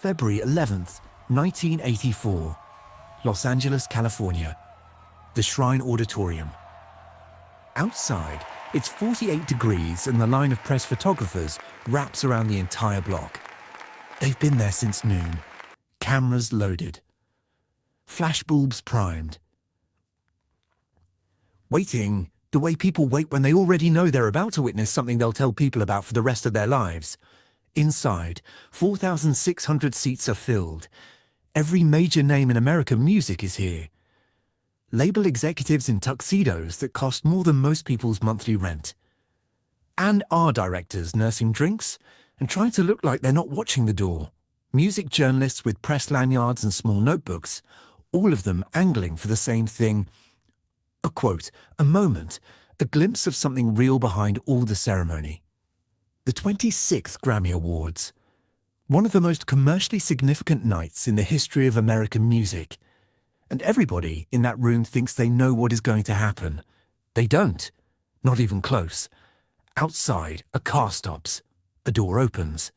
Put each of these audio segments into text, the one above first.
February 11th, 1984, Los Angeles, California, the Shrine Auditorium. Outside, it's 48 degrees and the line of press photographers wraps around the entire block. They've been there since noon, cameras loaded, flashbulbs primed. Waiting the way people wait when they already know they're about to witness something they'll tell people about for the rest of their lives. Inside, 4,600 seats are filled. Every major name in American music is here. Label executives in tuxedos that cost more than most people's monthly rent. And art directors nursing drinks and trying to look like they're not watching the door. Music journalists with press lanyards and small notebooks, all of them angling for the same thing. A quote, a moment, a glimpse of something real behind all the ceremony. The 26th Grammy Awards, one of the most commercially significant nights in the history of American music. And everybody in that room thinks they know what is going to happen. They don't, not even close. Outside, a car stops, a door opens.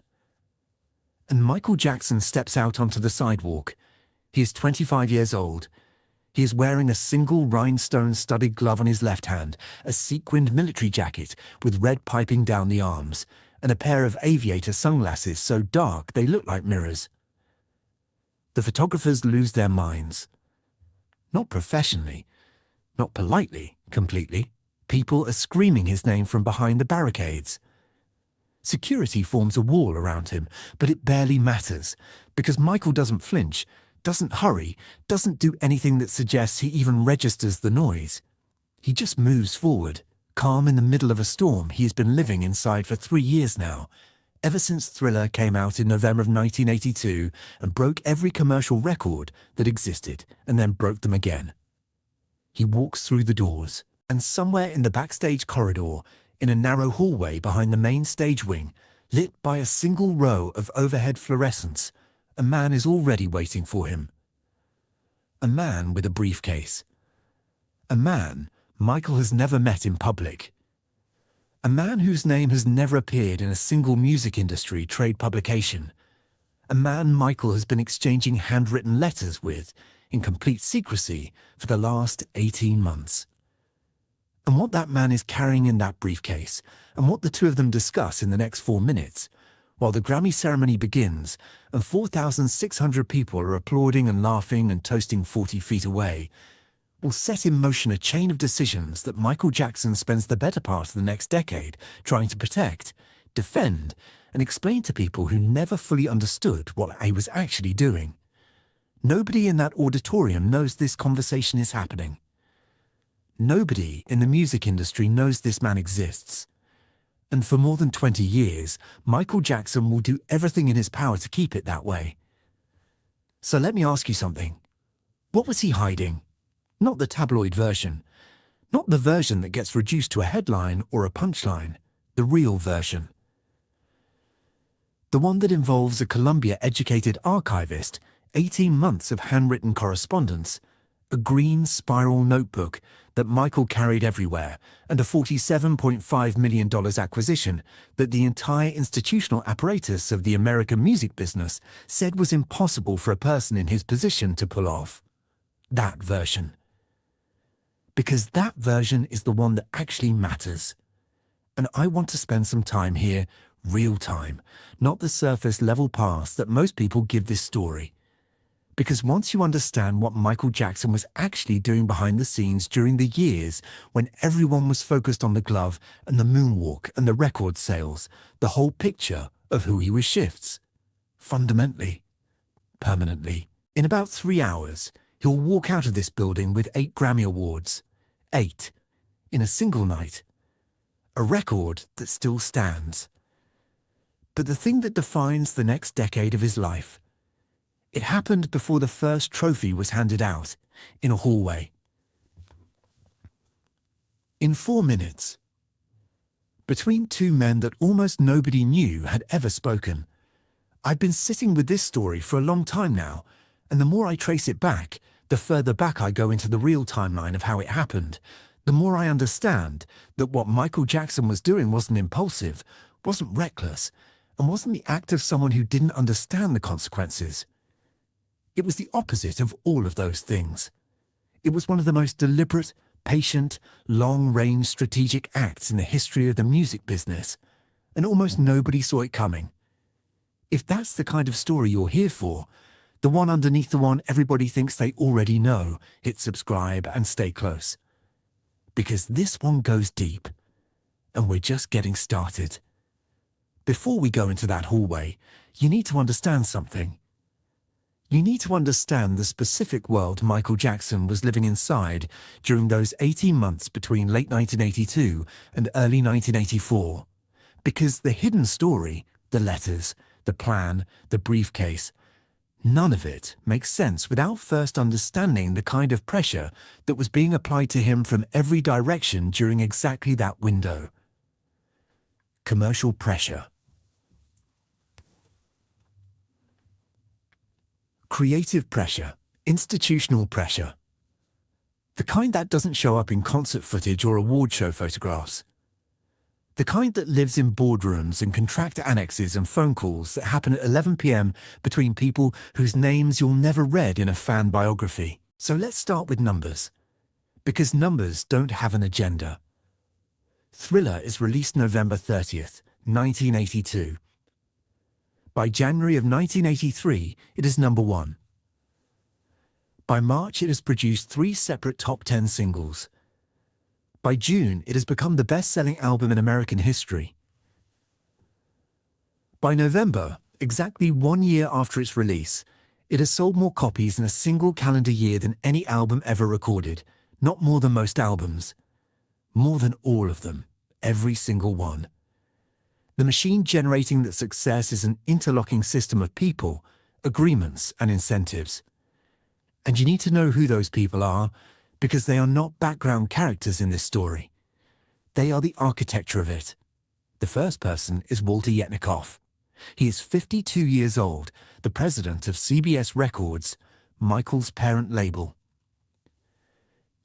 And Michael Jackson steps out onto the sidewalk. He is 25 years old. He is wearing a single rhinestone-studded glove on his left hand, a sequined military jacket with red piping down the arms, and a pair of aviator sunglasses so dark they look like mirrors. The photographers lose their minds. Not professionally, not politely, completely. People are screaming his name from behind the barricades. Security forms a wall around him, but it barely matters, because Michael doesn't flinch, doesn't hurry, doesn't do anything that suggests he even registers the noise. He just moves forward, calm in the middle of a storm he has been living inside for 3 years now, ever since Thriller came out in November of 1982 and broke every commercial record that existed and then broke them again. He walks through the doors, and somewhere in the backstage corridor, in a narrow hallway behind the main stage wing, lit by a single row of overhead fluorescents, a man is already waiting for him. A man with a briefcase. A man Michael has never met in public. A man whose name has never appeared in a single music industry trade publication. A man Michael has been exchanging handwritten letters with, in complete secrecy, for the last 18 months. And what that man is carrying in that briefcase, and what the two of them discuss in the next 4 minutes, while the Grammy ceremony begins and 4,600 people are applauding and laughing and toasting 40 feet away, will set in motion a chain of decisions that Michael Jackson spends the better part of the next decade trying to protect, defend, and explain to people who never fully understood what he was actually doing. Nobody in that auditorium knows this conversation is happening. Nobody in the music industry knows this man exists. And for more than 20 years, Michael Jackson will do everything in his power to keep it that way. So let me ask you something. What was he hiding? Not the tabloid version. Not the version that gets reduced to a headline or a punchline. The real version. The one that involves a Columbia-educated archivist, 18 months of handwritten correspondence, a green spiral notebook that Michael carried everywhere, and a $47.5 million acquisition that the entire institutional apparatus of the American music business said was impossible for a person in his position to pull off. That version. Because that version is the one that actually matters. And I want to spend some time here, real time, not the surface level pass that most people give this story. Because once you understand what Michael Jackson was actually doing behind the scenes during the years when everyone was focused on the glove and the moonwalk and the record sales, the whole picture of who he was shifts. Fundamentally. Permanently. In about 3 hours, he'll walk out of this building with 8 Grammy Awards. 8. In a single night. A record that still stands. But the thing that defines the next decade of his life, it happened before the first trophy was handed out, in a hallway. In 4 minutes. Between 2 men that almost nobody knew had ever spoken. I've been sitting with this story for a long time now, and the more I trace it back, the further back I go into the real timeline of how it happened, the more I understand that what Michael Jackson was doing wasn't impulsive, wasn't reckless, and wasn't the act of someone who didn't understand the consequences. It was the opposite of all of those things. It was one of the most deliberate, patient, long-range strategic acts in the history of the music business, and almost nobody saw it coming. If that's the kind of story you're here for, the one underneath the one everybody thinks they already know, hit subscribe and stay close. Because this one goes deep, and we're just getting started. Before we go into that hallway, you need to understand something. You need to understand the specific world Michael Jackson was living inside during those 18 months between late 1982 and early 1984. Because the hidden story, the letters, the plan, the briefcase, none of it makes sense without first understanding the kind of pressure that was being applied to him from every direction during exactly that window. Commercial pressure. Creative pressure, institutional pressure. The kind that doesn't show up in concert footage or award show photographs. The kind that lives in boardrooms and contract annexes and phone calls that happen at 11 p.m. between people whose names you'll never read in a fan biography. So let's start with numbers. Because numbers don't have an agenda. Thriller is released November 30th, 1982. By January of 1983, it is number 1. By March, it has produced 3 separate top 10 singles. By June, it has become the best-selling album in American history. By November, exactly 1 year after its release, it has sold more copies in a single calendar year than any album ever recorded, not more than most albums. More than all of them, every single one. The machine generating that success is an interlocking system of people, agreements, and incentives. And you need to know who those people are, because they are not background characters in this story. They are the architecture of it. The first person is Walter Yetnikoff. He is 52 years old, the president of CBS Records, Michael's parent label.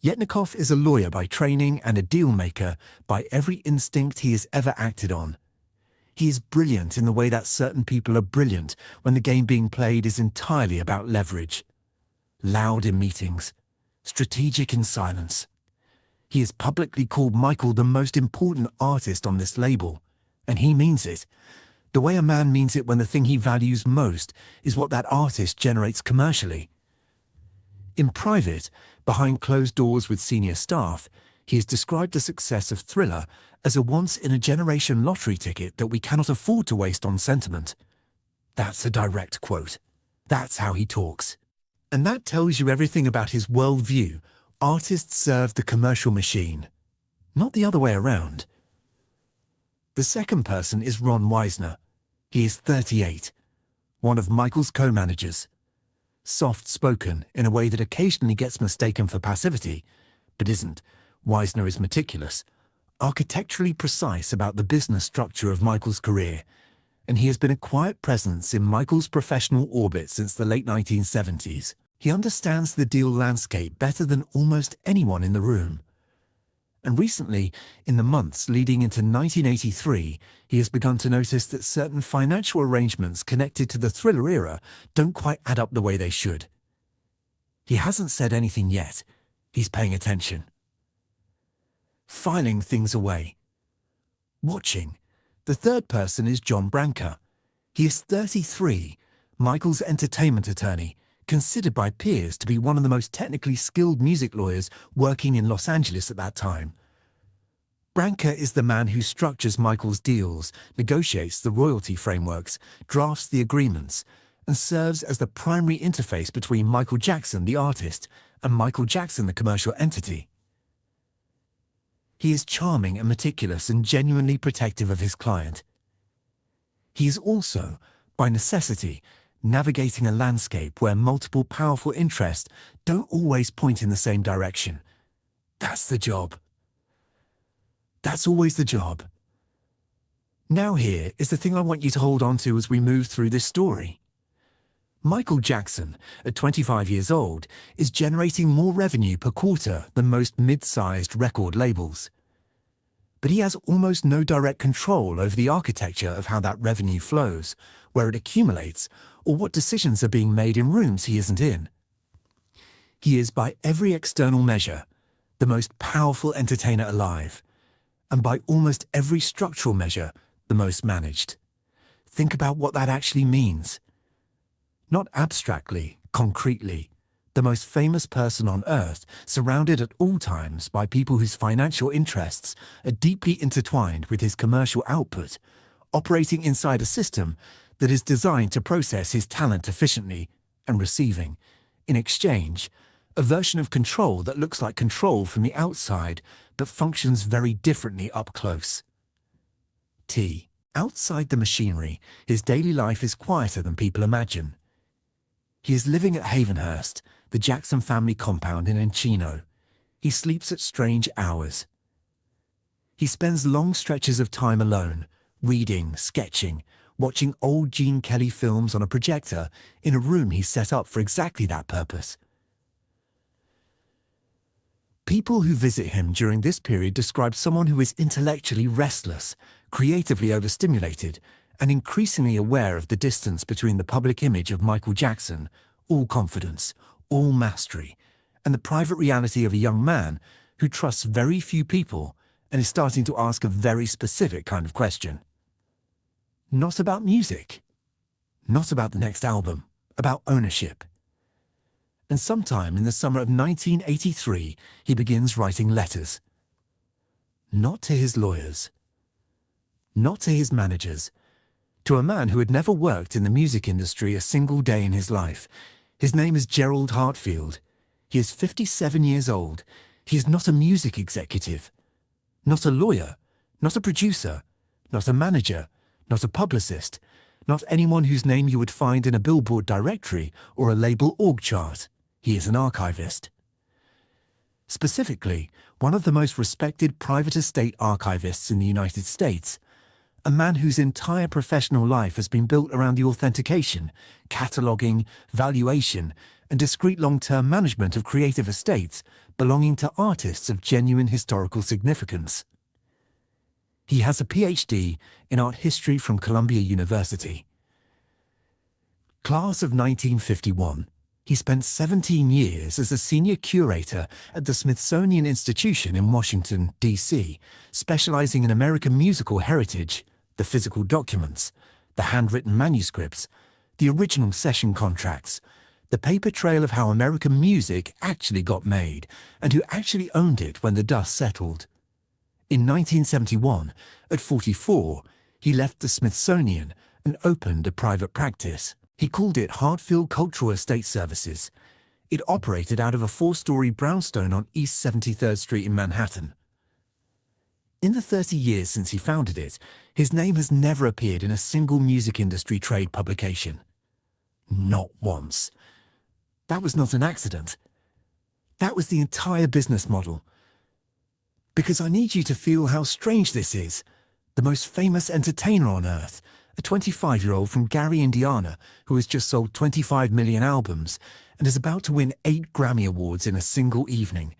Yetnikoff is a lawyer by training and a deal maker by every instinct he has ever acted on. He is brilliant in the way that certain people are brilliant when the game being played is entirely about leverage. Loud in meetings, strategic in silence. He has publicly called Michael the most important artist on this label, and he means it. The way a man means it when the thing he values most is what that artist generates commercially. In private, behind closed doors with senior staff, he has described the success of Thriller as a once-in-a-generation lottery ticket that we cannot afford to waste on sentiment. That's a direct quote. That's how he talks. And that tells you everything about his worldview. Artists serve the commercial machine, not the other way around. The second person is Ron Weisner. He is 38, one of Michael's co-managers. Soft-spoken in a way that occasionally gets mistaken for passivity, but isn't. Weisner is meticulous, architecturally precise about the business structure of Michael's career, and he has been a quiet presence in Michael's professional orbit since the late 1970s. He understands the deal landscape better than almost anyone in the room. And recently, in the months leading into 1983, he has begun to notice that certain financial arrangements connected to the Thriller era don't quite add up the way they should. He hasn't said anything yet. He's paying attention. Filing things away. Watching. The third person is John Branca. He is 33, Michael's entertainment attorney, considered by peers to be one of the most technically skilled music lawyers working in Los Angeles at that time. Branca is the man who structures Michael's deals, negotiates the royalty frameworks, drafts the agreements, and serves as the primary interface between Michael Jackson, the artist, and Michael Jackson, the commercial entity. He is charming and meticulous and genuinely protective of his client. He is also, by necessity, navigating a landscape where multiple powerful interests don't always point in the same direction. That's the job. That's always the job. Now here is the thing I want you to hold on to as we move through this story. Michael Jackson, at 25 years old, is generating more revenue per quarter than most mid-sized record labels. But he has almost no direct control over the architecture of how that revenue flows, where it accumulates, or what decisions are being made in rooms he isn't in. He is, by every external measure, the most powerful entertainer alive, and by almost every structural measure, the most managed. Think about what that actually means. Not abstractly, concretely, the most famous person on earth, surrounded at all times by people whose financial interests are deeply intertwined with his commercial output, operating inside a system that is designed to process his talent efficiently and receiving, in exchange, a version of control that looks like control from the outside but functions very differently up close. Outside the machinery, his daily life is quieter than people imagine. He is living at Havenhurst, the Jackson family compound in Encino. He sleeps at strange hours. He spends long stretches of time alone, reading, sketching, watching old Gene Kelly films on a projector in a room he's set up for exactly that purpose. People who visit him during this period describe someone who is intellectually restless, creatively overstimulated, and increasingly aware of the distance between the public image of Michael Jackson, all confidence, all mastery, and the private reality of a young man who trusts very few people and is starting to ask a very specific kind of question. Not about music, not about the next album, about ownership. And sometime in the summer of 1983, he begins writing letters. Not to his lawyers, not to his managers, to a man who had never worked in the music industry a single day in his life. His name is Gerald Hartfield. He is 57 years old. He is not a music executive, not a lawyer, not a producer, not a manager, not a publicist, not anyone whose name you would find in a Billboard directory or a label org chart. He is an archivist. Specifically, one of the most respected private estate archivists in the United States, a man whose entire professional life has been built around the authentication, cataloging, valuation, and discrete long-term management of creative estates belonging to artists of genuine historical significance. He has a PhD in art history from Columbia University. Class of 1951. He spent 17 years as a senior curator at the Smithsonian Institution in Washington, D.C., specializing in American musical heritage, the physical documents, the handwritten manuscripts, the original session contracts, the paper trail of how American music actually got made and who actually owned it when the dust settled. In 1971, at 44, he left the Smithsonian and opened a private practice. He called it Hartfield Cultural Estate Services. It operated out of a 4-story brownstone on East 73rd Street in Manhattan. In the 30 years since he founded it, his name has never appeared in a single music industry trade publication. Not once. That was not an accident. That was the entire business model. Because I need you to feel how strange this is. The most famous entertainer on earth, a 25-year-old from Gary, Indiana, who has just sold 25 million albums and is about to win 8 Grammy Awards in a single evening,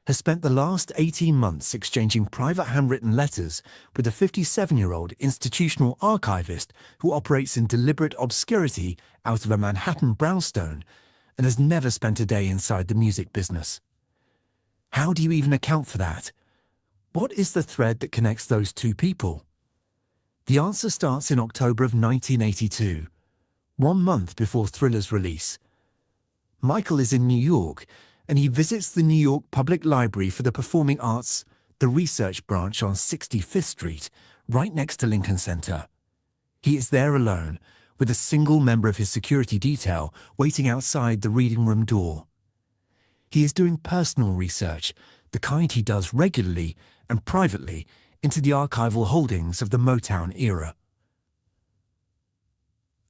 has spent the last 18 months exchanging private handwritten letters with a 57-year-old institutional archivist who operates in deliberate obscurity out of a Manhattan brownstone and has never spent a day inside the music business. How do you even account for that? What is the thread that connects those two people? The answer starts in October of 1982, 1 month before Thriller's release. Michael is in New York, and he visits the New York Public Library for the Performing Arts, the research branch on 65th Street, right next to Lincoln Center. He is there alone, with a single member of his security detail waiting outside the reading room door. He is doing personal research, the kind he does regularly and privately, into the archival holdings of the Motown era.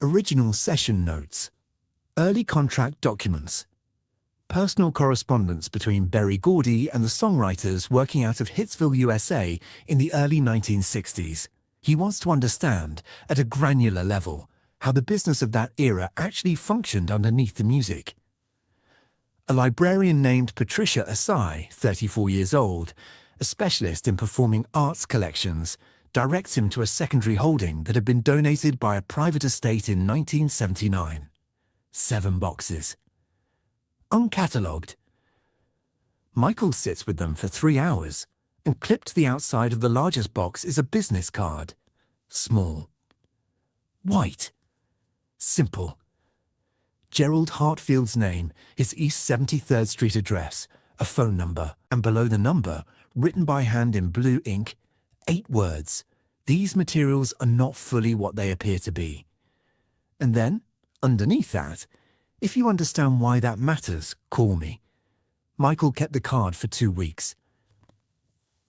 Original session notes, early contract documents, personal correspondence between Berry Gordy and the songwriters working out of Hitsville, USA in the early 1960s. He wants to understand, at a granular level, how the business of that era actually functioned underneath the music. A librarian named Patricia Asai, 34 years old, a specialist in performing arts collections, directs him to a secondary holding that had been donated by a private estate in 1979. 7 boxes. Uncatalogued. Michael sits with them for 3 hours, and clipped to the outside of the largest box is a business card. Small. White. Simple. Gerald Hartfield's name, his East 73rd Street address, a phone number, and below the number, written by hand in blue ink, 8 words. These materials are not fully what they appear to be. And then, underneath that, if you understand why that matters, call me. Michael kept the card for 2 weeks.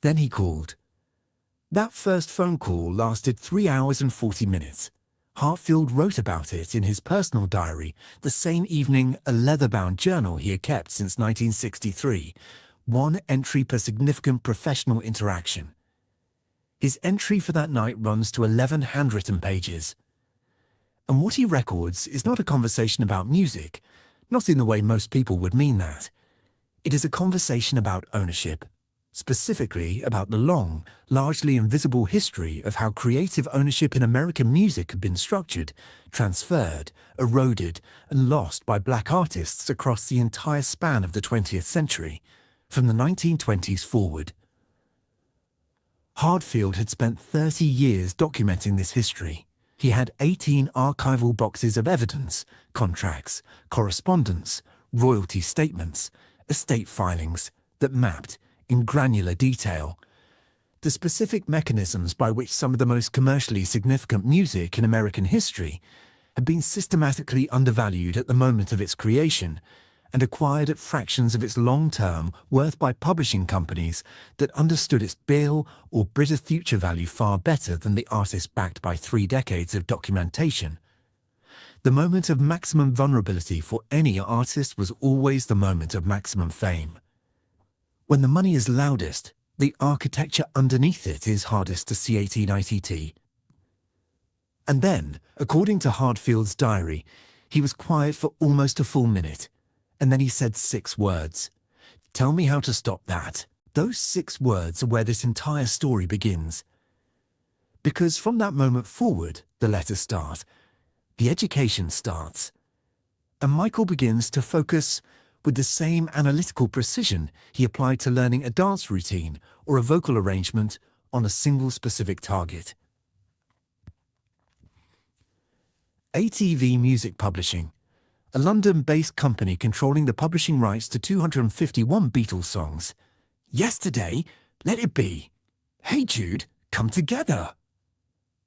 Then he called. That first phone call lasted 3 hours and 40 minutes. Hartfield wrote about it in his personal diary, the same evening a leather-bound journal he had kept since 1963, 1 entry per significant professional interaction. His entry for that night runs to 11 handwritten pages. And what he records is not a conversation about music, not in the way most people would mean that. It is a conversation about ownership, specifically about the long, largely invisible history of how creative ownership in American music had been structured, transferred, eroded, and lost by black artists across the entire span of the 20th century, from the 1920s forward. Hartfield had spent 30 years documenting this history. He had 18 archival boxes of evidence, contracts, correspondence, royalty statements, estate filings that mapped, in granular detail, the specific mechanisms by which some of the most commercially significant music in American history had been systematically undervalued at the moment of its creation and acquired at fractions of its long-term worth by publishing companies that understood its bill or bid of future value far better than the artist backed by 3 decades of documentation. The moment of maximum vulnerability for any artist was always the moment of maximum fame. When the money is loudest, the architecture underneath it is hardest to CAT-ITT. And then, according to Hartfield's diary, he was quiet for almost a full minute, and then he said 6 words. Tell me how to stop that. Those 6 words are where this entire story begins. Because from that moment forward, the letters start, the education starts, and Michael begins to focus with the same analytical precision he applied to learning a dance routine or a vocal arrangement on a single specific target. ATV Music Publishing, a London-based company controlling the publishing rights to 251 Beatles songs. Yesterday, Let It Be, Hey Jude, Come Together.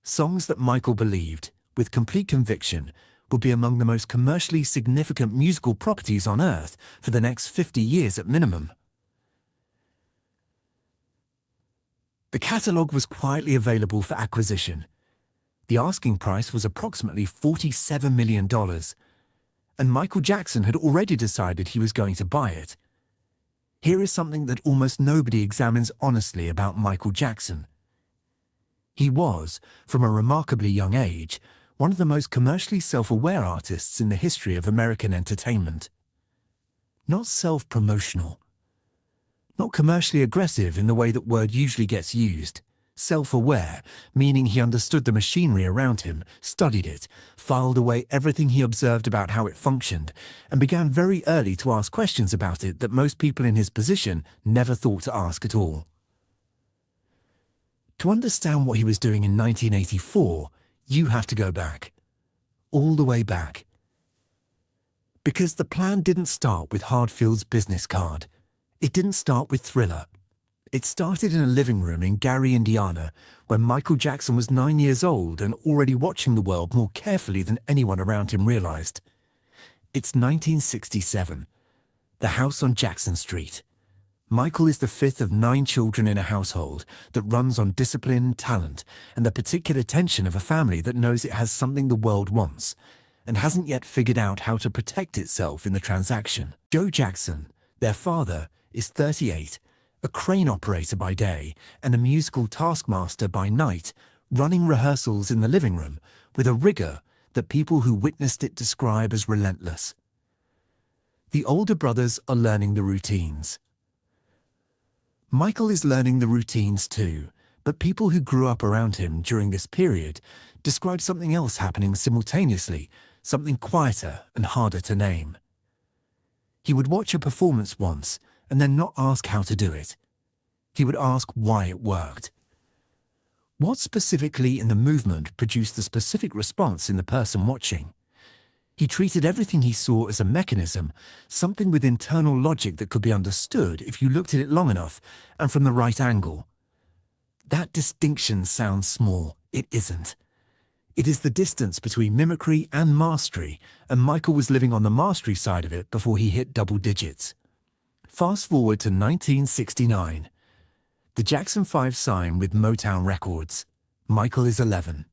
Songs that Michael believed, with complete conviction, would be among the most commercially significant musical properties on Earth for the next 50 years at minimum. The catalogue was quietly available for acquisition. The asking price was approximately $47 million, and Michael Jackson had already decided he was going to buy it. Here is something that almost nobody examines honestly about Michael Jackson. He was, from a remarkably young age, one of the most commercially self-aware artists in the history of American entertainment. Not self-promotional. Not commercially aggressive in the way that word usually gets used. Self-aware, meaning he understood the machinery around him, studied it, filed away everything he observed about how it functioned, and began very early to ask questions about it that most people in his position never thought to ask at all. To understand what he was doing in 1984, you have to go back. All the way back. Because the plan didn't start with Hartfield's business card. It didn't start with Thriller. It started in a living room in Gary, Indiana, when Michael Jackson was 9 years old and already watching the world more carefully than anyone around him realized. It's 1967. The house on Jackson Street. Michael is the 5th of 9 children in a household that runs on discipline, talent, and the particular tension of a family that knows it has something the world wants, and hasn't yet figured out how to protect itself in the transaction. Joe Jackson, their father, is 38, a crane operator by day and a musical taskmaster by night, running rehearsals in the living room with a rigor that people who witnessed it describe as relentless. The older brothers are learning the routines. Michael is learning the routines too, but people who grew up around him during this period describe something else happening simultaneously, something quieter and harder to name. He would watch a performance once and then not ask how to do it. He would ask why it worked. What specifically in the movement produced the specific response in the person watching? He treated everything he saw as a mechanism, something with internal logic that could be understood if you looked at it long enough and from the right angle. That distinction sounds small. It isn't. It is the distance between mimicry and mastery, and Michael was living on the mastery side of it before he hit double digits. Fast forward to 1969. The Jackson 5 sign with Motown Records. Michael is 11.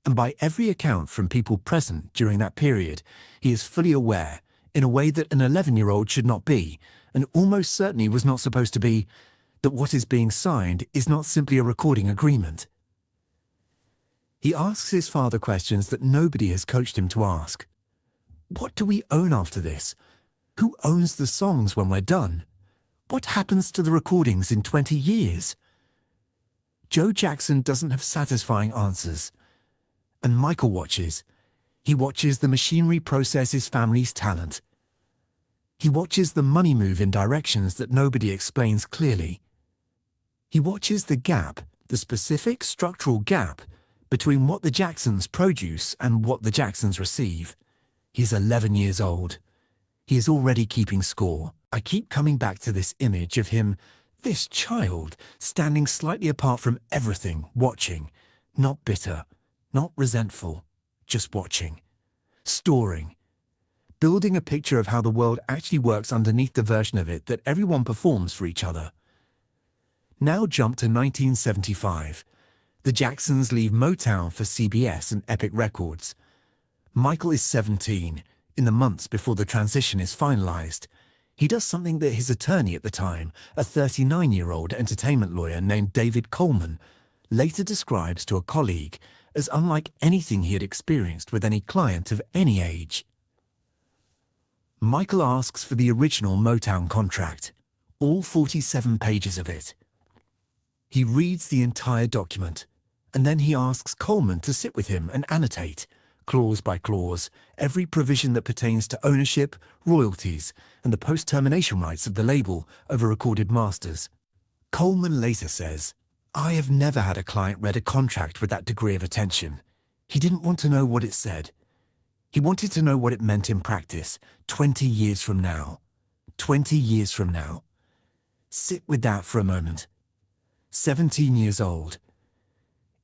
And by every account from people present during that period, he is fully aware, in a way that an 11-year-old should not be, and almost certainly was not supposed to be, that what is being signed is not simply a recording agreement. He asks his father questions that nobody has coached him to ask. What do we own after this? Who owns the songs when we're done? What happens to the recordings in 20 years? Joe Jackson doesn't have satisfying answers. And Michael watches. He watches the machinery process his family's talent. He watches the money move in directions that nobody explains clearly. He watches the gap, the specific structural gap, between what the Jacksons produce and what the Jacksons receive. He's 11 years old. He is already keeping score. I keep coming back to this image of him, this child, standing slightly apart from everything, watching, not bitter, not resentful, just watching, storing, building a picture of how the world actually works underneath the version of it that everyone performs for each other. Now jump to 1975. The Jacksons leave Motown for CBS and Epic Records. Michael is 17. In the months before the transition is finalized, he does something that his attorney at the time, a 39-year-old entertainment lawyer named David Coleman, later describes to a colleague as unlike anything he had experienced with any client of any age. Michael asks for the original Motown contract, all 47 pages of it. He reads the entire document, and then he asks Coleman to sit with him and annotate, clause by clause, every provision that pertains to ownership, royalties, and the post-termination rights of the label over recorded masters. Coleman later says, "I have never had a client read a contract with that degree of attention. He didn't want to know what it said. He wanted to know what it meant in practice, 20 years from now. 20 years from now." Sit with that for a moment. 17 years old.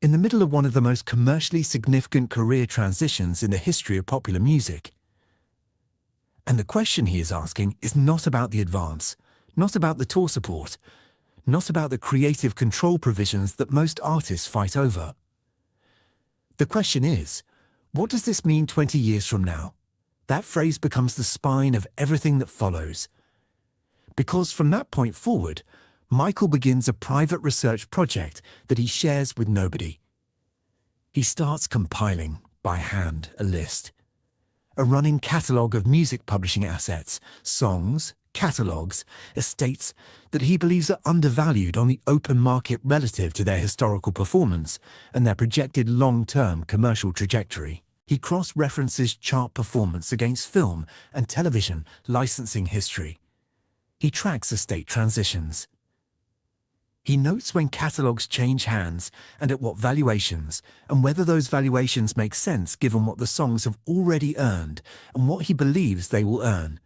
In the middle of one of the most commercially significant career transitions in the history of popular music. And the question he is asking is not about the advance, not about the tour support, not about the creative control provisions that most artists fight over. The question is, what does this mean 20 years from now? That phrase becomes the spine of everything that follows. Because from that point forward, Michael begins a private research project that he shares with nobody. He starts compiling, by hand, a list. A running catalogue of music publishing assets, songs, catalogues, estates that he believes are undervalued on the open market relative to their historical performance and their projected long-term commercial trajectory. He cross-references chart performance against film and television licensing history. He tracks estate transitions. He notes when catalogues change hands and at what valuations, and whether those valuations make sense given what the songs have already earned and what he believes they will earn.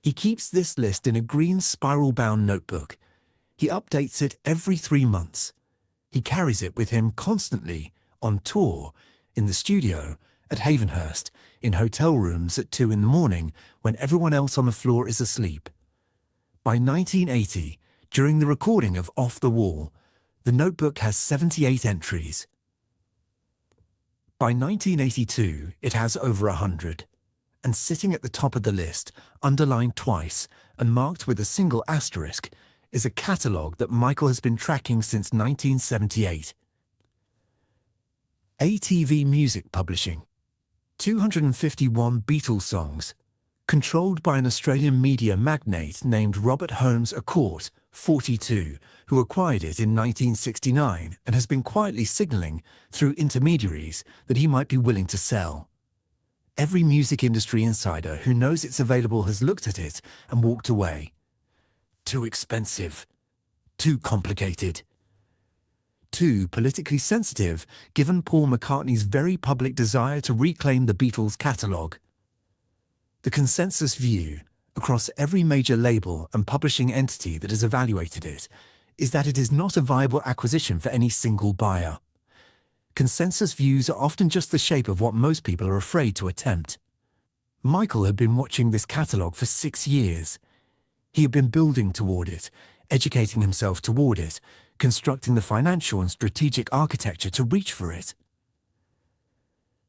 He keeps this list in a green spiral-bound notebook. He updates it every 3 months. He carries it with him constantly, on tour, in the studio, at Havenhurst, in hotel rooms at 2 in the morning when everyone else on the floor is asleep. By 1980, during the recording of Off the Wall, the notebook has 78 entries. By 1982, it has over 100. And sitting at the top of the list, underlined twice and marked with a single asterisk, is a catalogue that Michael has been tracking since 1978. ATV Music Publishing. 251 Beatles songs, controlled by an Australian media magnate named Robert Holmes à Court, 42, who acquired it in 1969 and has been quietly signaling through intermediaries that he might be willing to sell. Every music industry insider who knows it's available has looked at it and walked away. Too expensive. Too complicated. Too politically sensitive, given Paul McCartney's very public desire to reclaim the Beatles' catalogue. The consensus view, across every major label and publishing entity that has evaluated it, is that it is not a viable acquisition for any single buyer. Consensus views are often just the shape of what most people are afraid to attempt. Michael had been watching this catalogue for 6 years. He had been building toward it, educating himself toward it, constructing the financial and strategic architecture to reach for it.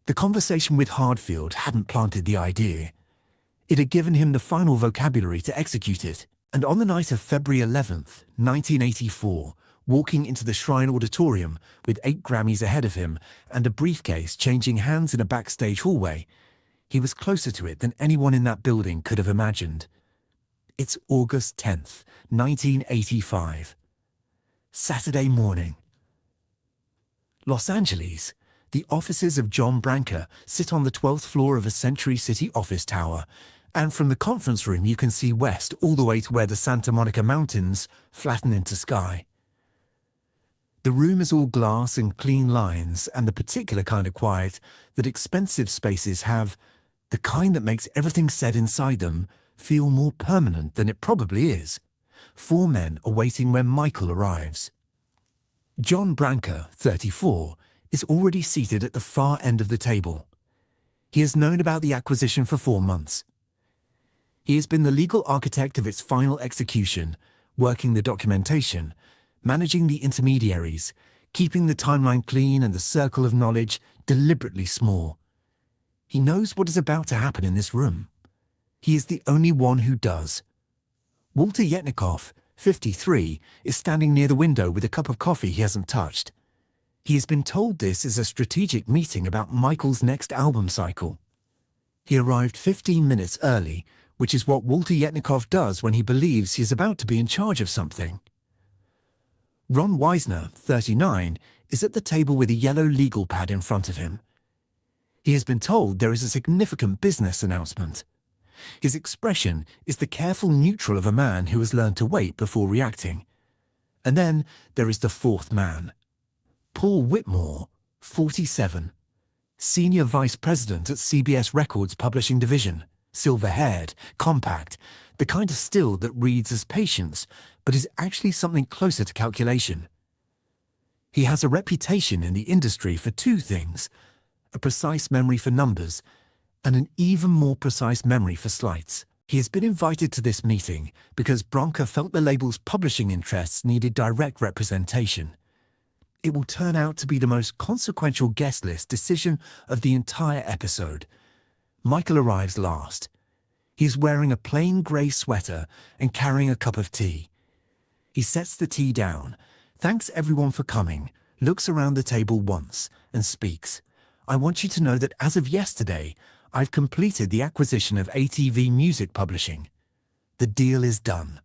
The conversation with Hardfield hadn't planted the idea. It had given him the final vocabulary to execute it, and on the night of February 11th, 1984, walking into the Shrine Auditorium with 8 Grammys ahead of him and a briefcase changing hands in a backstage hallway, he was closer to it than anyone in that building could have imagined. It's August 10th, 1985. Saturday morning. Los Angeles. The offices of John Branca sit on the 12th floor of a Century City office tower, and from the conference room you can see west all the way to where the Santa Monica Mountains flatten into sky. The room is all glass and clean lines, and the particular kind of quiet that expensive spaces have, the kind that makes everything said inside them feel more permanent than it probably is. 4 men are waiting when Michael arrives. John Branca, 34, is already seated at the far end of the table. He has known about the acquisition for 4 months. He has been the legal architect of its final execution, working the documentation, managing the intermediaries, keeping the timeline clean and the circle of knowledge deliberately small. He knows what is about to happen in this room. He is the only one who does. Walter Yetnikoff, 53, is standing near the window with a cup of coffee he hasn't touched. He has been told this is a strategic meeting about Michael's next album cycle. He arrived 15 minutes early, which is what Walter Yetnikoff does when he believes he is about to be in charge of something. Ron Weisner, 39, is at the table with a yellow legal pad in front of him. He has been told there is a significant business announcement. His expression is the careful neutral of a man who has learned to wait before reacting. And then there is the 4th man. Paul Whitmore, 47, Senior Vice President at CBS Records Publishing Division, silver-haired, compact, the kind of still that reads as patience, but is actually something closer to calculation. He has a reputation in the industry for 2 things, a precise memory for numbers and an even more precise memory for slights. He has been invited to this meeting because Branca felt the label's publishing interests needed direct representation. It will turn out to be the most consequential guest list decision of the entire episode. Michael arrives last. He is wearing a plain grey sweater and carrying a cup of tea. He sets the tea down, thanks everyone for coming, looks around the table once, and speaks. I want you to know that as of yesterday, I've completed the acquisition of ATV Music Publishing. The deal is done.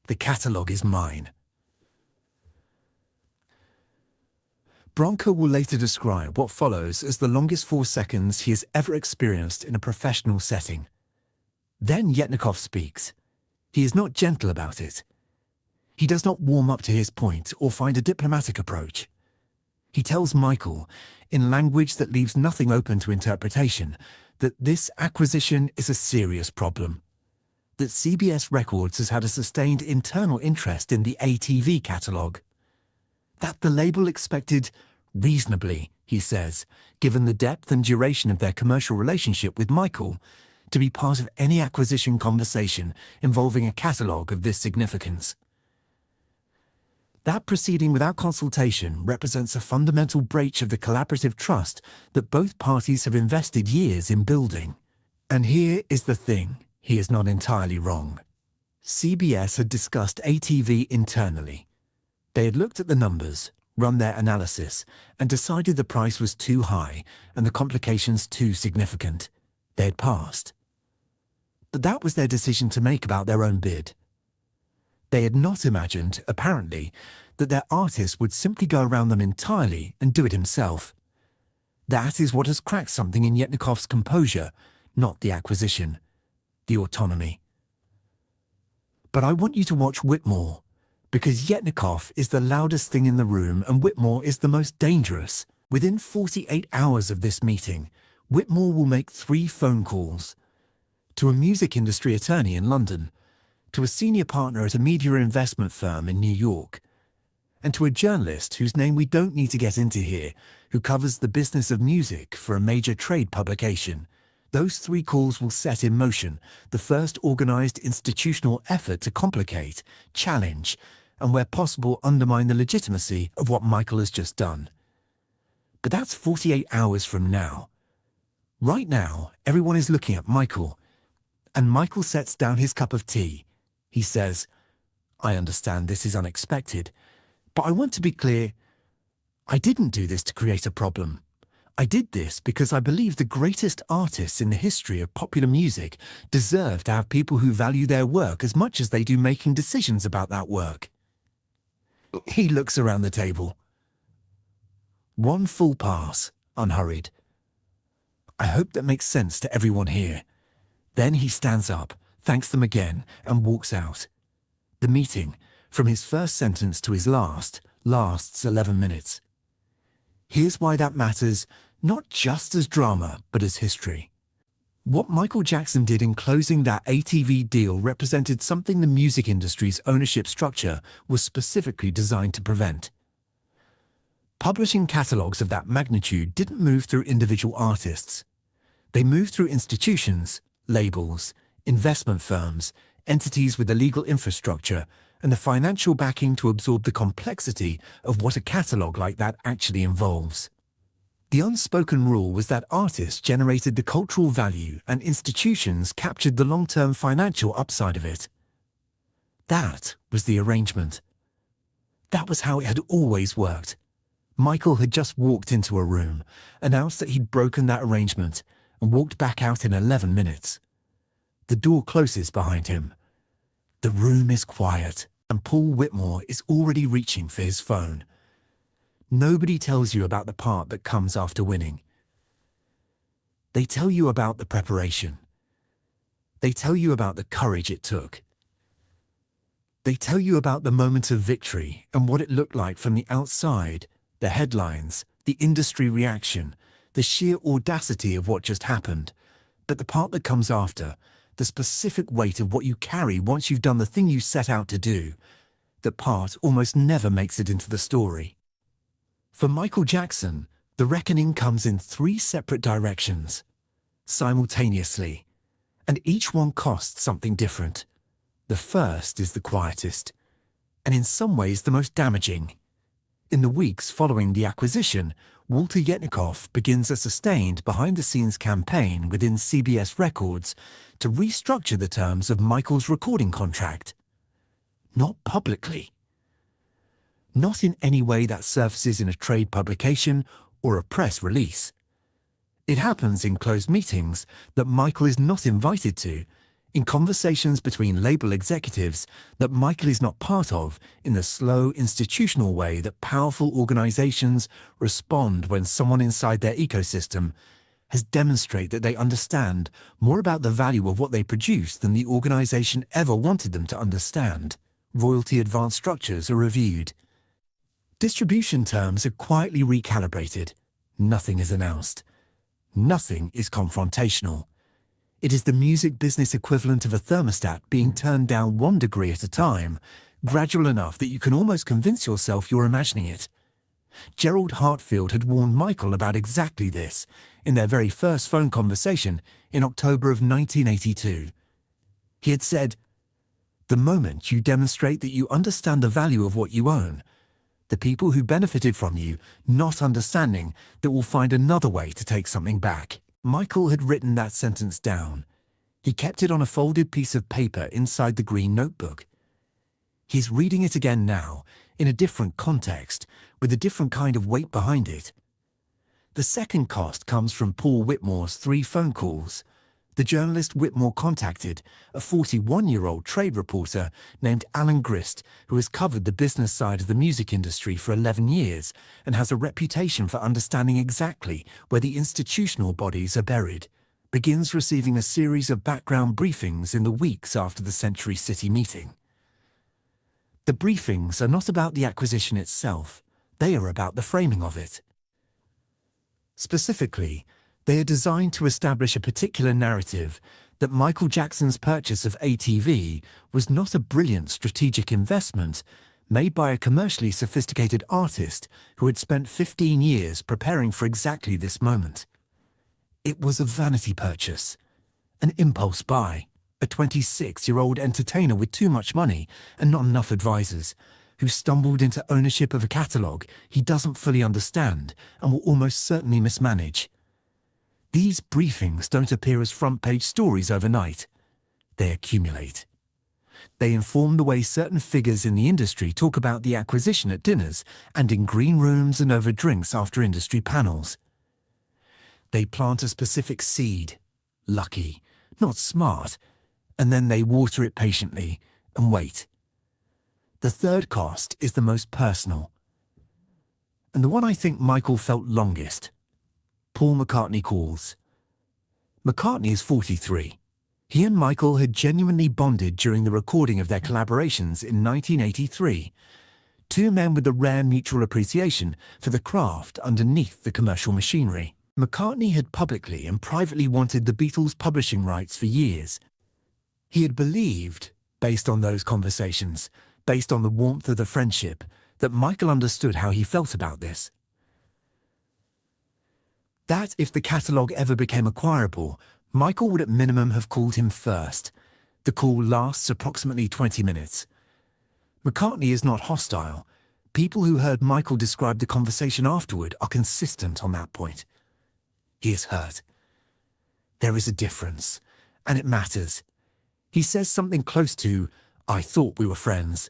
The catalogue is mine. Branca will later describe what follows as the longest 4 seconds he has ever experienced in a professional setting. Then Yetnikoff speaks. He is not gentle about it. He does not warm up to his point or find a diplomatic approach. He tells Michael, in language that leaves nothing open to interpretation, that this acquisition is a serious problem. That CBS Records has had a sustained internal interest in the ATV catalogue. That the label expected reasonably, he says, given the depth and duration of their commercial relationship with Michael, to be part of any acquisition conversation involving a catalogue of this significance. That proceeding without consultation represents a fundamental breach of the collaborative trust that both parties have invested years in building. And here is the thing, he is not entirely wrong. CBS had discussed ATV internally. They had looked at the numbers, run their analysis, and decided the price was too high and the complications too significant. They had passed. But that was their decision to make about their own bid. They had not imagined, apparently, that their artist would simply go around them entirely and do it himself. That is what has cracked something in Yetnikov's composure, not the acquisition, the autonomy. But I want you to watch Whitmore, because Yetnikov is the loudest thing in the room and Whitmore is the most dangerous. Within 48 hours of this meeting, Whitmore will make 3 phone calls. To a music industry attorney in London, to a senior partner at a media investment firm in New York, and to a journalist whose name we don't need to get into here, who covers the business of music for a major trade publication. Those 3 calls will set in motion the first organized institutional effort to complicate, challenge, and where possible undermine the legitimacy of what Michael has just done. But that's 48 hours from now. Right now, everyone is looking at Michael, and Michael sets down his cup of tea. He says, "I understand this is unexpected, but I want to be clear, I didn't do this to create a problem. I did this because I believe the greatest artists in the history of popular music deserve to have people who value their work as much as they do making decisions about that work." He looks around the table. 1 full pass, unhurried. I hope that makes sense to everyone here. Then he stands up, thanks them again, and walks out. The meeting, from his first sentence to his last, lasts 11 minutes. Here's why that matters, not just as drama, but as history. What Michael Jackson did in closing that ATV deal represented something the music industry's ownership structure was specifically designed to prevent. Publishing catalogs of that magnitude didn't move through individual artists. They moved through institutions, labels, investment firms, entities with the legal infrastructure, and the financial backing to absorb the complexity of what a catalog like that actually involves. The unspoken rule was that artists generated the cultural value and institutions captured the long-term financial upside of it. That was the arrangement. That was how it had always worked. Michael had just walked into a room, announced that he'd broken that arrangement, and walked back out in 11 minutes. The door closes behind him. The room is quiet, and Paul Whitmore is already reaching for his phone. Nobody tells you about the part that comes after winning. They tell you about the preparation. They tell you about the courage it took. They tell you about the moment of victory and what it looked like from the outside, the headlines, the industry reaction, the sheer audacity of what just happened. But the part that comes after, the specific weight of what you carry once you've done the thing you set out to do, that part almost never makes it into the story. For Michael Jackson, the reckoning comes in 3 separate directions, simultaneously, and each one costs something different. The first is the quietest, and in some ways the most damaging. In the weeks following the acquisition, Walter Yetnikov begins a sustained behind-the-scenes campaign within CBS Records to restructure the terms of Michael's recording contract. Not publicly. Not in any way that surfaces in a trade publication or a press release. It happens in closed meetings that Michael is not invited to, in conversations between label executives that Michael is not part of, in the slow institutional way that powerful organizations respond when someone inside their ecosystem has demonstrated that they understand more about the value of what they produce than the organization ever wanted them to understand. Royalty advance structures are reviewed. Distribution terms are quietly recalibrated. Nothing is announced. Nothing is confrontational. It is the music business equivalent of a thermostat being turned down 1 degree at a time, gradual enough that you can almost convince yourself you're imagining it. Gerald Hartfield had warned Michael about exactly this in their very first phone conversation in October of 1982. He had said, "The moment you demonstrate that you understand the value of what you own, the people who benefited from you not understanding that will find another way to take something back." Michael had written that sentence down. He kept it on a folded piece of paper inside the green notebook. He's reading it again now, in a different context, with a different kind of weight behind it. The second cost comes from Paul Whitmore's 3 phone calls. The journalist Whitmore contacted a 41-year-old trade reporter named Alan Grist, who has covered the business side of the music industry for 11 years and has a reputation for understanding exactly where the institutional bodies are buried. Begins receiving a series of background briefings in the weeks after the Century City meeting. The briefings are not about the acquisition itself, they are about the framing of it. Specifically, they are designed to establish a particular narrative that Michael Jackson's purchase of ATV was not a brilliant strategic investment made by a commercially sophisticated artist who had spent 15 years preparing for exactly this moment. It was a vanity purchase, an impulse buy, a 26-year-old entertainer with too much money and not enough advisors, who stumbled into ownership of a catalogue he doesn't fully understand and will almost certainly mismanage. These briefings don't appear as front-page stories overnight. They accumulate. They inform the way certain figures in the industry talk about the acquisition at dinners and in green rooms and over drinks after industry panels. They plant a specific seed, lucky, not smart, and then they water it patiently and wait. The third cost is the most personal, and the one I think Michael felt longest. Paul McCartney calls. McCartney is 43. He and Michael had genuinely bonded during the recording of their collaborations in 1983. Two men with a rare mutual appreciation for the craft underneath the commercial machinery. McCartney had publicly and privately wanted the Beatles' publishing rights for years. He had believed, based on those conversations, based on the warmth of the friendship, that Michael understood how he felt about this. That if the catalogue ever became acquirable, Michael would at minimum have called him first. The call lasts approximately 20 minutes. McCartney is not hostile. People who heard Michael describe the conversation afterward are consistent on that point. He is hurt. There is a difference, and it matters. He says something close to, "I thought we were friends."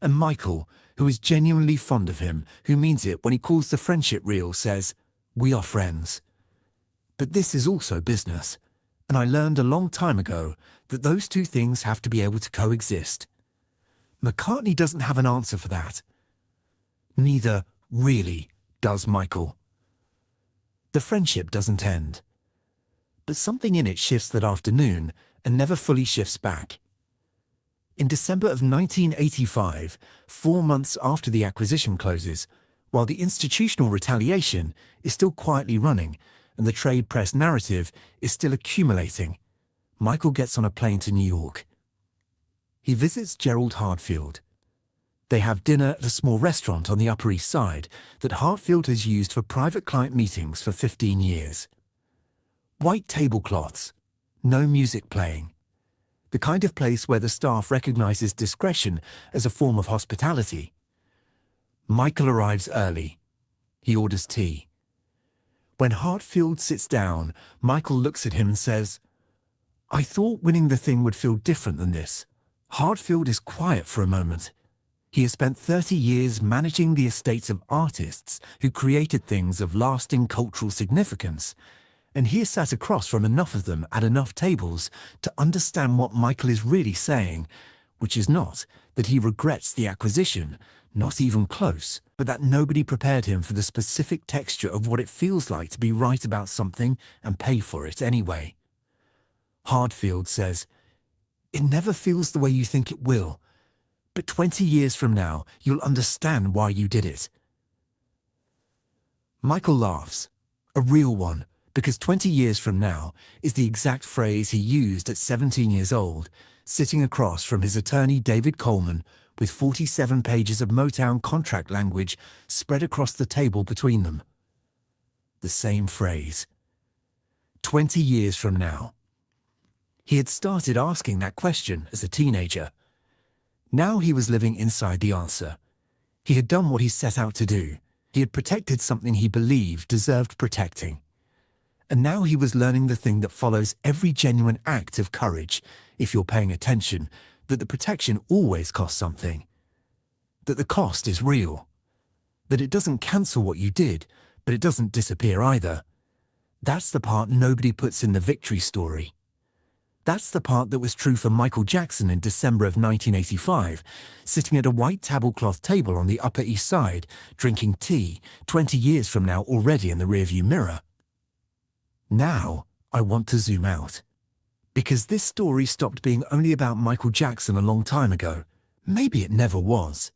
And Michael, who is genuinely fond of him, who means it when he calls the friendship real, says, "We are friends." But this is also business, and I learned a long time ago that those two things have to be able to coexist. McCartney doesn't have an answer for that. Neither, really, does Michael. The friendship doesn't end. But something in it shifts that afternoon and never fully shifts back. In December of 1985, 4 months after the acquisition closes, while the institutional retaliation is still quietly running and the trade press narrative is still accumulating, Michael gets on a plane to New York. He visits Gerald Hartfield. They have dinner at a small restaurant on the Upper East Side that Hartfield has used for private client meetings for 15 years. White tablecloths, no music playing. The kind of place where the staff recognizes discretion as a form of hospitality. Michael arrives early. He orders tea. When Hartfield sits down, Michael looks at him and says, "I thought winning the thing would feel different than this." Hartfield is quiet for a moment. He has spent 30 years managing the estates of artists who created things of lasting cultural significance, and he has sat across from enough of them at enough tables to understand what Michael is really saying, which is not that he regrets the acquisition, not even close, but that nobody prepared him for the specific texture of what it feels like to be right about something and pay for it anyway. Hartfield says, "It never feels the way you think it will, but 20 years from now, you'll understand why you did it." Michael laughs, a real one, because 20 years from now is the exact phrase he used at 17 years old, sitting across from his attorney David Coleman with 47 pages of Motown contract language spread across the table between them. The same phrase. 20 years from now. He had started asking that question as a teenager. Now he was living inside the answer. He had done what he set out to do. He had protected something he believed deserved protecting. And now he was learning the thing that follows every genuine act of courage, if you're paying attention, that the protection always costs something. That the cost is real. That it doesn't cancel what you did, but it doesn't disappear either. That's the part nobody puts in the victory story. That's the part that was true for Michael Jackson in December of 1985, sitting at a white tablecloth table on the Upper East Side, drinking tea, 20 years from now already in the rearview mirror. Now, I want to zoom out. Because this story stopped being only about Michael Jackson a long time ago. Maybe it never was.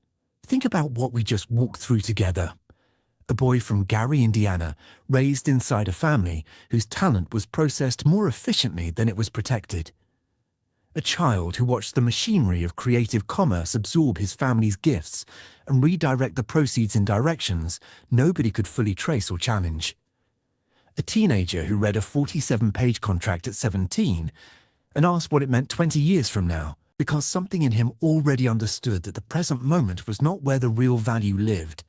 Think about what we just walked through together. A boy from Gary, Indiana, raised inside a family whose talent was processed more efficiently than it was protected. A child who watched the machinery of creative commerce absorb his family's gifts and redirect the proceeds in directions nobody could fully trace or challenge. A teenager who read a 47-page contract at 17 and asked what it meant 20 years from now, because something in him already understood that the present moment was not where the real value lived.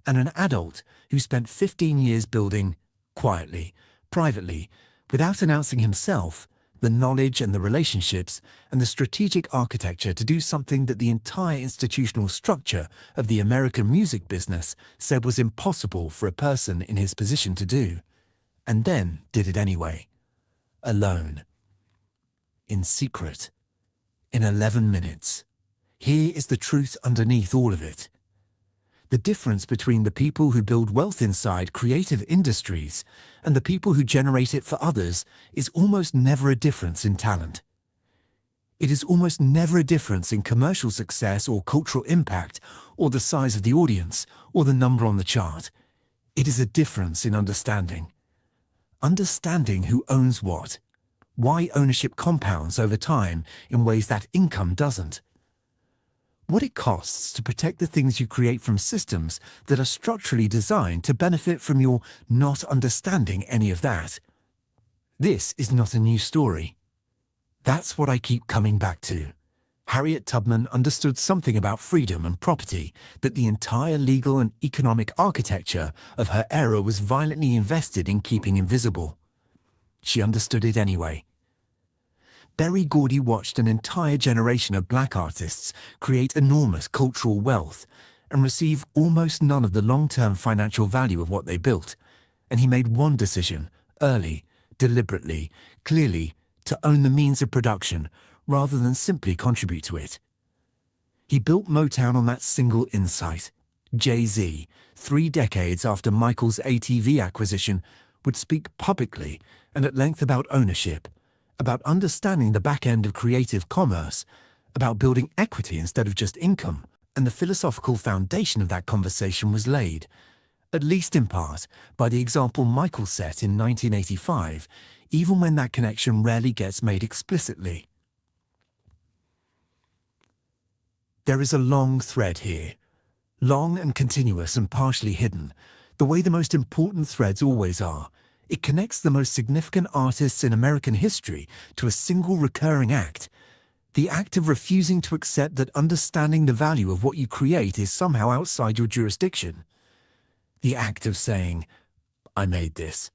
And an adult who spent 15 years building, quietly, privately, without announcing himself, the knowledge and the relationships and the strategic architecture to do something that the entire institutional structure of the American music business said was impossible for a person in his position to do, and then did it anyway, alone, in secret, in 11 minutes. Here is the truth underneath all of it. The difference between the people who build wealth inside creative industries and the people who generate it for others is almost never a difference in talent. It is almost never a difference in commercial success or cultural impact or the size of the audience or the number on the chart. It is a difference in understanding. Understanding who owns what, why ownership compounds over time in ways that income doesn't. What it costs to protect the things you create from systems that are structurally designed to benefit from your not understanding any of that. This is not a new story. That's what I keep coming back to. Harriet Tubman understood something about freedom and property that the entire legal and economic architecture of her era was violently invested in keeping invisible. She understood it anyway. Berry Gordy watched an entire generation of black artists create enormous cultural wealth and receive almost none of the long-term financial value of what they built, and he made one decision, early, deliberately, clearly, to own the means of production rather than simply contribute to it. He built Motown on that single insight. Jay-Z, 3 decades after Michael's ATV acquisition, would speak publicly and at length about ownership, about understanding the back end of creative commerce, about building equity instead of just income, and the philosophical foundation of that conversation was laid, at least in part, by the example Michael set in 1985, even when that connection rarely gets made explicitly. There is a long thread here, long and continuous and partially hidden, the way the most important threads always are. It connects the most significant artists in American history to a single recurring act, the act of refusing to accept that understanding the value of what you create is somehow outside your jurisdiction. The act of saying, I made this.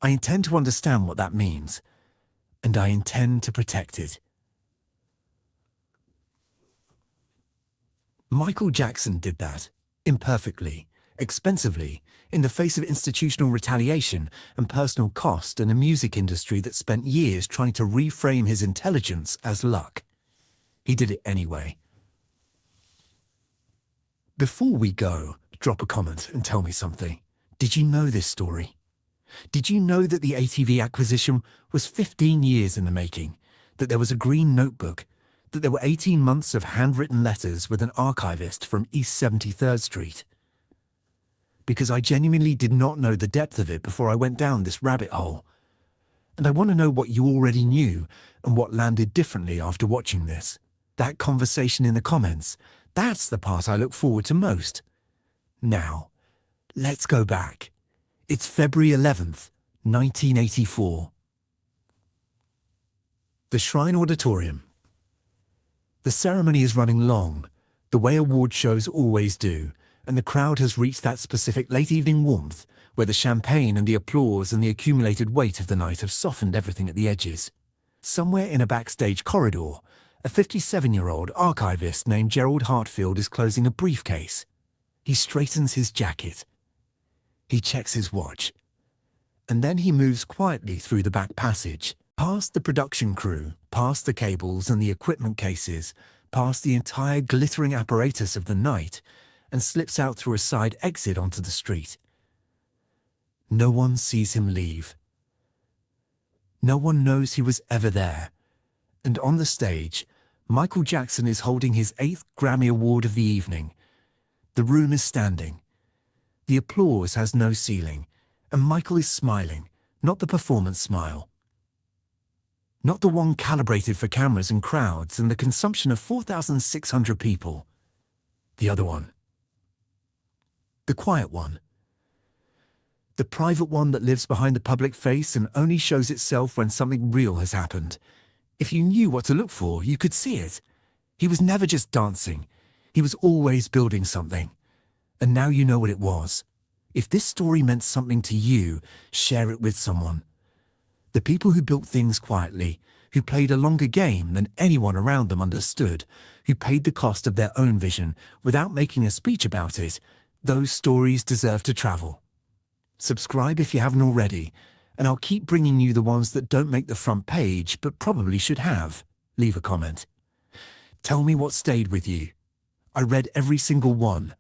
I intend to understand what that means, and I intend to protect it. Michael Jackson did that, imperfectly, expensively, in the face of institutional retaliation and personal cost in a music industry that spent years trying to reframe his intelligence as luck. He did it anyway. Before we go, drop a comment and tell me something. Did you know this story? Did you know that the ATV acquisition was 15 years in the making, that there was a green notebook, that there were 18 months of handwritten letters with an archivist from East 73rd Street? Because I genuinely did not know the depth of it before I went down this rabbit hole. And I want to know what you already knew and what landed differently after watching this. That conversation in the comments, that's the part I look forward to most. Now, let's go back. It's February 11th, 1984. The Shrine Auditorium. The ceremony is running long, the way award shows always do, and the crowd has reached that specific late-evening warmth where the champagne and the applause and the accumulated weight of the night have softened everything at the edges. Somewhere in a backstage corridor, a 57-year-old archivist named Gerald Hartfield is closing a briefcase. He straightens his jacket. He checks his watch. And then he moves quietly through the back passage, Past the production crew, past the cables and the equipment cases, past the entire glittering apparatus of the night, and slips out through a side exit onto the street. No one sees him leave. No one knows he was ever there. And on the stage, Michael Jackson is holding his 8th Grammy Award of the evening. The room is standing. The applause has no ceiling, and Michael is smiling, not the performance smile. Not the one calibrated for cameras and crowds and the consumption of 4,600 people. The other one. The quiet one. The private one that lives behind the public face and only shows itself when something real has happened. If you knew what to look for, you could see it. He was never just dancing. He was always building something. And now you know what it was. If this story meant something to you, share it with someone. The people who built things quietly, who played a longer game than anyone around them understood, who paid the cost of their own vision without making a speech about it, those stories deserve to travel. Subscribe if you haven't already, and I'll keep bringing you the ones that don't make the front page but probably should have. Leave a comment. Tell me what stayed with you. I read every single one.